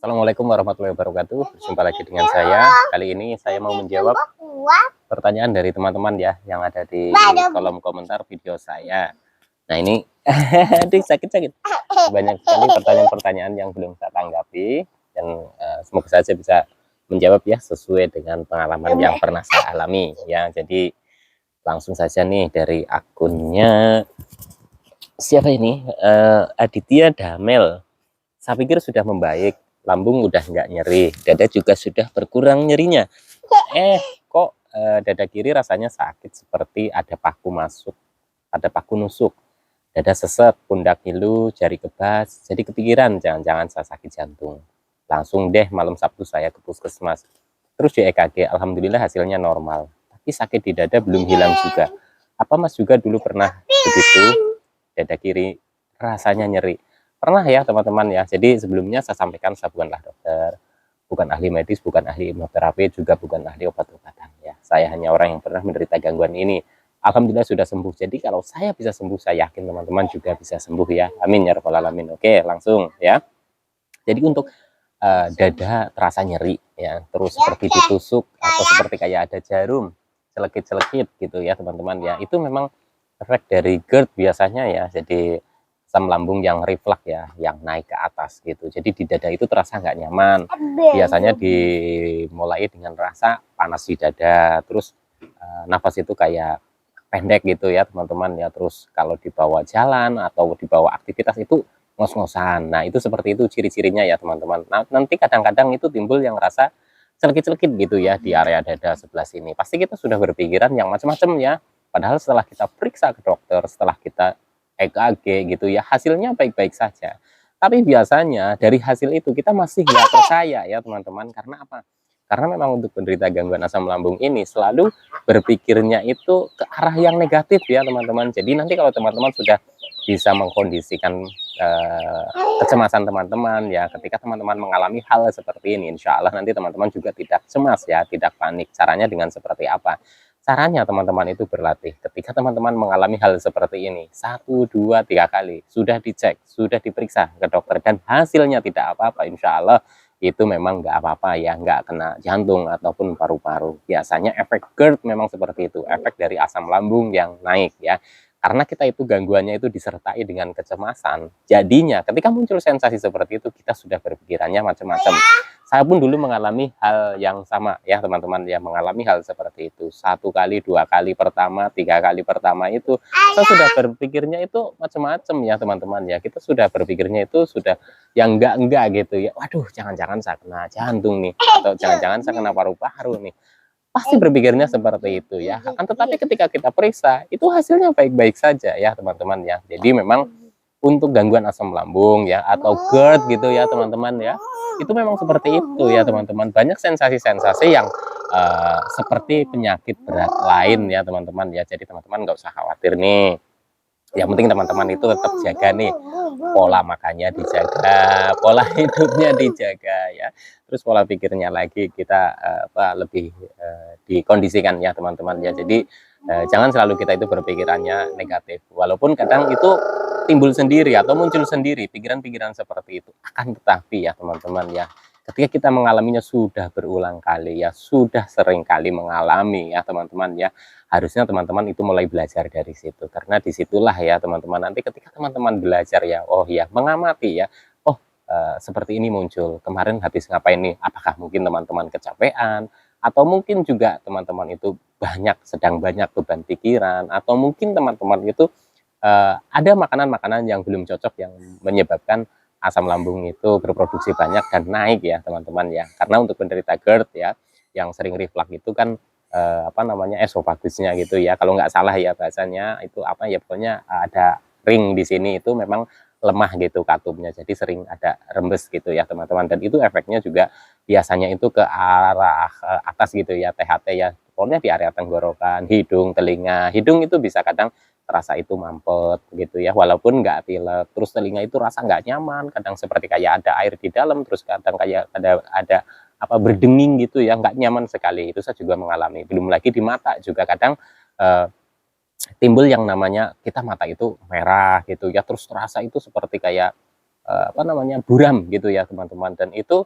Assalamualaikum warahmatullahi wabarakatuh. Berjumpa lagi dengan saya. Kali ini saya mau menjawab pertanyaan dari teman-teman ya yang ada di kolom komentar video saya. Nah ini, aduh sakit-sakit. Banyak sekali pertanyaan-pertanyaan yang belum saya tanggapi dan semoga saja bisa menjawab ya sesuai dengan pengalaman yang pernah saya alami ya. Jadi langsung saja nih dari akunnya siapa ini? Aditya Damel. Saya pikir sudah membaik, lambung udah nggak nyeri, dada juga sudah berkurang nyerinya. Kok dada kiri rasanya sakit seperti ada paku masuk, ada paku nusuk. Dada sesek, pundak ngilu, jari kebas. Jadi kepikiran jangan-jangan saya sakit jantung. Langsung deh malam Sabtu saya ke puskesmas. Terus di EKG, alhamdulillah hasilnya normal. Tapi sakit di dada belum hilang juga. Apa Mas juga dulu pernah begitu? Dada kiri rasanya nyeri. Pernah ya teman-teman ya. Jadi sebelumnya saya sampaikan saya bukanlah dokter, bukan ahli medis, bukan ahli hipnoterapi, juga bukan ahli obat-obatan ya. Saya hanya orang yang pernah menderita gangguan ini. Alhamdulillah sudah sembuh. Jadi kalau saya bisa sembuh, saya yakin teman-teman juga bisa sembuh ya. Amin ya rabbal alamin. Oke, langsung ya. Jadi untuk dada terasa nyeri ya, terus seperti ditusuk atau seperti kayak ada jarum celekit-celekit gitu ya teman-teman ya. Itu memang efek dari GERD biasanya ya. Jadi asam lambung yang reflux ya, yang naik ke atas gitu. Jadi di dada itu terasa nggak nyaman. Biasanya dimulai dengan rasa panas di dada, terus nafas itu kayak pendek gitu ya teman-teman ya. Terus kalau dibawa jalan atau dibawa aktivitas itu ngos-ngosan. Nah itu seperti itu ciri-cirinya ya teman-teman. Nah nanti kadang-kadang itu timbul yang rasa celekit-celekit gitu ya di area dada sebelah sini. Pasti kita sudah berpikiran yang macam-macam ya. Padahal setelah kita periksa ke dokter, setelah kita EKG gitu ya, hasilnya baik-baik saja. Tapi biasanya dari hasil itu kita masih nggak percaya ya teman-teman. Karena apa? Karena memang untuk penderita gangguan asam lambung ini selalu berpikirnya itu ke arah yang negatif ya teman-teman. Jadi nanti kalau teman-teman sudah bisa mengkondisikan kecemasan teman-teman ya, ketika teman-teman mengalami hal seperti ini, insya Allah nanti teman-teman juga tidak cemas ya, tidak panik. Caranya dengan seperti apa? Caranya teman-teman itu berlatih. Ketika teman-teman mengalami hal seperti ini, 1, 2, 3 kali, sudah dicek, sudah diperiksa ke dokter, dan hasilnya tidak apa-apa, insya Allah itu memang nggak apa-apa ya, nggak kena jantung ataupun paru-paru. Biasanya efek GERD memang seperti itu, efek dari asam lambung yang naik ya. Karena kita itu gangguannya itu disertai dengan kecemasan, jadinya ketika muncul sensasi seperti itu, kita sudah berpikirannya macam-macam. Saya pun dulu mengalami hal yang sama ya teman-teman ya, mengalami hal seperti itu. 1 kali, 2 kali pertama, 3 kali pertama itu saya sudah berpikirnya itu macam-macam ya teman-teman ya. Kita sudah berpikirnya itu sudah yang enggak gitu ya. Waduh, jangan-jangan saya kena jantung nih, atau jangan-jangan saya kena paru-paru nih. Pasti berpikirnya seperti itu ya. Tetapi ketika kita periksa, itu hasilnya baik-baik saja ya teman-teman ya. Jadi memang untuk gangguan asam lambung ya atau GERD gitu ya teman-teman ya, itu memang seperti itu ya teman-teman. Banyak sensasi-sensasi yang seperti penyakit berat lain ya teman-teman ya. Jadi teman-teman nggak usah khawatir nih. Yang penting teman-teman itu tetap jaga nih, pola makannya dijaga, pola hidupnya dijaga ya. Terus pola pikirnya lagi kita lebih dikondisikan ya teman-teman ya. Jadi jangan selalu kita itu berpikirannya negatif. Walaupun kadang itu timbul sendiri atau muncul sendiri pikiran-pikiran seperti itu. Akan tetapi ya teman-teman ya, ketika kita mengalaminya sudah berulang kali ya, sudah sering kali mengalami ya teman-teman ya, harusnya teman-teman itu mulai belajar dari situ. Karena disitulah ya teman-teman, nanti ketika teman-teman belajar ya, oh ya mengamati ya, oh seperti ini muncul, kemarin habis ngapain nih, apakah mungkin teman-teman kecapean, atau mungkin juga teman-teman itu sedang banyak beban pikiran, atau mungkin teman-teman itu ada makanan-makanan yang belum cocok yang menyebabkan asam lambung itu berproduksi banyak dan naik ya teman-teman ya. Karena untuk penderita GERD ya yang sering reflux itu kan esofagusnya gitu ya, kalau nggak salah ya bahasanya itu apa ya, pokoknya ada ring di sini itu memang lemah gitu katupnya, jadi sering ada rembes gitu ya teman-teman. Dan itu efeknya juga biasanya itu ke arah atas gitu ya, THT ya, pokoknya di area tenggorokan, hidung, telinga. Hidung itu bisa kadang terasa itu mampet gitu ya, walaupun nggak pilek. Terus telinga itu rasa nggak nyaman, kadang seperti kayak ada air di dalam, terus kadang kayak ada berdenging gitu ya, nggak nyaman sekali. Itu saya juga mengalami. Belum lagi di mata juga kadang timbul yang namanya kita mata itu merah gitu ya, terus terasa itu seperti kayak apa namanya, buram gitu ya teman-teman, dan itu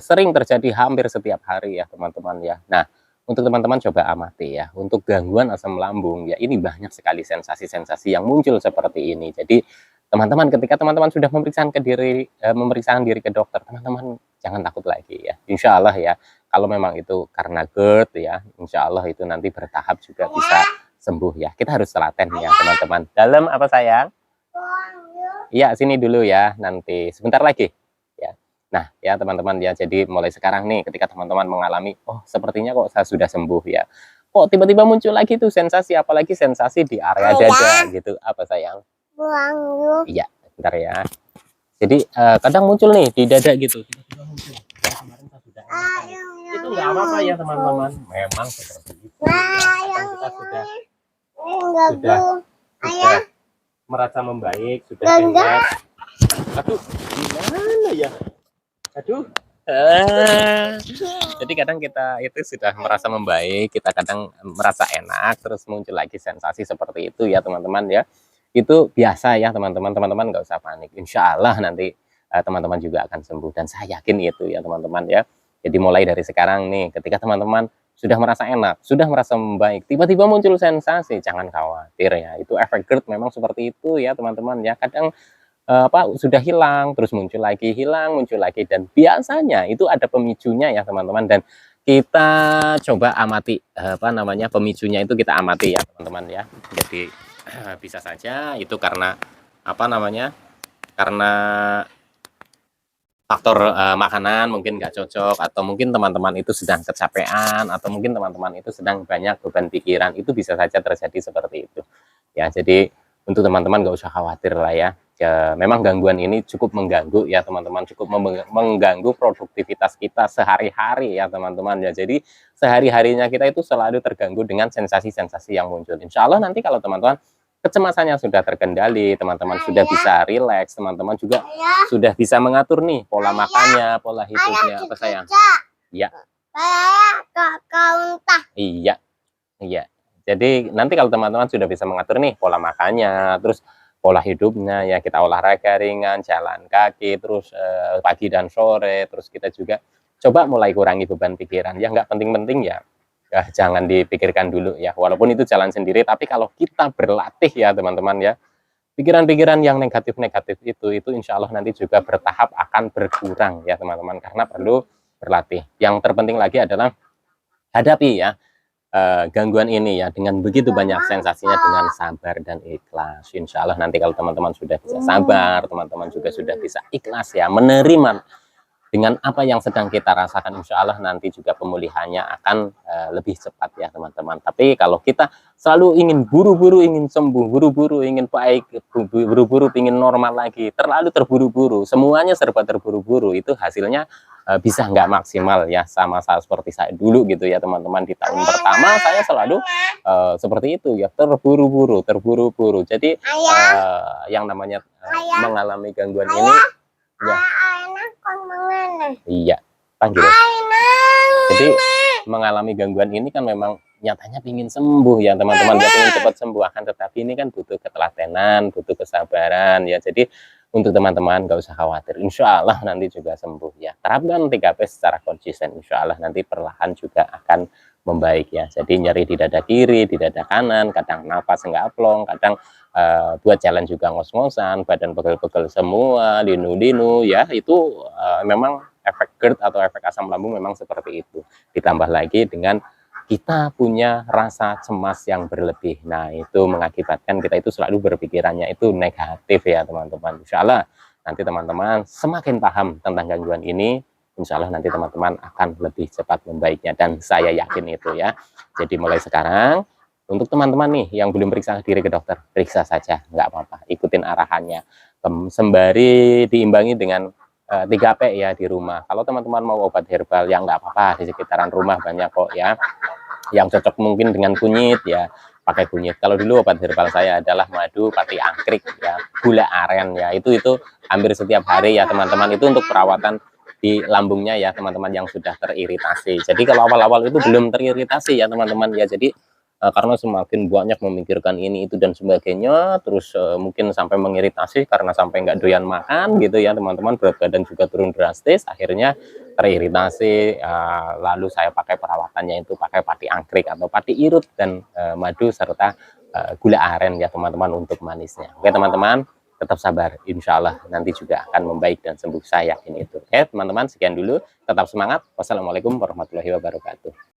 sering terjadi hampir setiap hari ya teman-teman ya. Nah, untuk teman-teman coba amati ya, untuk gangguan asam lambung ya, ini banyak sekali sensasi-sensasi yang muncul seperti ini. Jadi teman-teman, ketika teman-teman sudah memeriksakan diri ke dokter, teman-teman jangan takut lagi ya. Insya Allah ya, kalau memang itu karena GERD ya, insya Allah itu nanti bertahap juga bisa sembuh ya. Kita harus telaten ya teman-teman. Dalam apa sayang? Iya, sini dulu ya, nanti sebentar lagi ya. Nah ya teman-teman ya, jadi mulai sekarang nih ketika teman-teman mengalami, oh sepertinya kok saya sudah sembuh ya, kok tiba-tiba muncul lagi tuh sensasi, apalagi sensasi di area dada gitu. Apa sayang? Iya, bentar ya. Jadi kadang muncul nih di dada gitu, tiba-tiba muncul. Ya, kemarin saya sudah itu nggak apa-apa ya teman-teman, memang seperti itu ya. Kadang kita sudah merasa membaik, sudah sehat. Aduh, gimana ya? Aduh. Jadi kadang kita itu sudah merasa membaik, kita kadang merasa enak, terus muncul lagi sensasi seperti itu ya teman-teman ya. Itu biasa ya teman-teman, teman-teman nggak usah panik. Insya Allah nanti teman-teman juga akan sembuh, dan saya yakin itu ya teman-teman ya. Jadi mulai dari sekarang nih, ketika teman-teman sudah merasa enak, sudah merasa membaik, tiba-tiba muncul sensasi, jangan khawatir ya. Itu efek GERD memang seperti itu ya teman-teman ya. Kadang apa, sudah hilang, terus muncul lagi, hilang, muncul lagi, dan biasanya itu ada pemicunya ya teman-teman. Dan kita coba amati apa namanya, pemicunya itu kita amati ya teman-teman ya. Jadi bisa saja itu karena apa namanya, karena faktor makanan mungkin nggak cocok, atau mungkin teman-teman itu sedang kecapean, atau mungkin teman-teman itu sedang banyak beban pikiran. Itu bisa saja terjadi seperti itu ya. Jadi untuk teman-teman nggak usah khawatir lah ya. Memang gangguan ini cukup mengganggu ya teman-teman, cukup mengganggu produktivitas kita sehari-hari ya teman-teman ya. Jadi sehari-harinya kita itu selalu terganggu dengan sensasi-sensasi yang muncul. Insya Allah nanti kalau teman-teman kecemasannya sudah terkendali, teman-teman sudah bisa rileks, teman-teman juga sudah bisa mengatur nih pola makannya, pola hidupnya. Apa sayang? Iya. Iya. Iya. Jadi nanti kalau teman-teman sudah bisa mengatur nih pola makannya, terus pola hidupnya ya, kita olahraga ringan, jalan kaki, terus pagi dan sore, terus kita juga coba mulai kurangi beban pikiran. Ya nggak penting-penting ya, jangan dipikirkan dulu ya, walaupun itu jalan sendiri, tapi kalau kita berlatih ya teman-teman ya, pikiran-pikiran yang negatif-negatif itu insya Allah nanti juga bertahap akan berkurang ya teman-teman, karena perlu berlatih. Yang terpenting lagi adalah hadapi ya gangguan ini ya dengan begitu banyak sensasinya, dengan sabar dan ikhlas. Insya Allah nanti kalau teman-teman sudah bisa sabar, teman-teman juga sudah bisa ikhlas ya, menerima dengan apa yang sedang kita rasakan, insya Allah nanti juga pemulihannya akan lebih cepat ya teman-teman. Tapi kalau kita selalu ingin buru-buru, ingin sembuh, buru-buru ingin baik, buru-buru ingin normal lagi, terlalu terburu-buru, semuanya serba terburu-buru, itu hasilnya bisa nggak maksimal ya. Sama seperti saya dulu gitu ya teman-teman, di tahun pertama saya selalu seperti itu ya, terburu-buru. Jadi yang namanya mengalami gangguan ini ya, iya, panggil. Jadi mengalami gangguan ini kan memang nyatanya ingin sembuh ya teman-teman, ya ingin cepat sembuh, akan tetapi ini kan butuh ketelatenan, butuh kesabaran ya. Jadi untuk teman-teman gak usah khawatir, insya Allah nanti juga sembuh ya. Terapkan 3P secara konsisten, insya Allah nanti perlahan juga akan membaik ya. Jadi nyeri di dada kiri, di dada kanan, kadang nafas nggak plong, kadang buat jalan juga ngos-ngosan, badan pegel-pegel semua, linu-linu ya. Itu memang efek GERD atau efek asam lambung memang seperti itu. Ditambah lagi dengan kita punya rasa cemas yang berlebih. Nah, itu mengakibatkan kita itu selalu berpikirannya itu negatif ya teman-teman. Insya Allah nanti teman-teman semakin paham tentang gangguan ini, insya Allah nanti teman-teman akan lebih cepat membaiknya, dan saya yakin itu ya. Jadi mulai sekarang untuk teman-teman nih yang belum periksa diri ke dokter, periksa saja, nggak apa-apa, ikutin arahannya. Sembari diimbangi dengan 3P ya di rumah. Kalau teman-teman mau obat herbal yang nggak apa-apa, di sekitaran rumah banyak kok ya, yang cocok mungkin dengan kunyit ya, pakai kunyit. Kalau dulu obat herbal saya adalah madu, pati angkrik ya, gula aren ya, itu hampir setiap hari ya teman-teman. Itu untuk perawatan di lambungnya ya teman-teman yang sudah teriritasi. Jadi kalau awal-awal itu belum teriritasi ya teman-teman ya, jadi karena semakin banyak memikirkan ini itu dan sebagainya, terus mungkin sampai mengiritasi karena sampai nggak doyan makan gitu ya teman-teman, berat badan juga turun drastis, akhirnya teriritasi, lalu saya pakai perawatannya itu pakai pati angkrik atau pati irut dan madu serta gula aren ya teman-teman untuk manisnya. Oke teman-teman, tetap sabar, insya Allah nanti juga akan membaik dan sembuh, saya yakin itu. Oke teman-teman, sekian dulu, tetap semangat. Wassalamualaikum warahmatullahi wabarakatuh.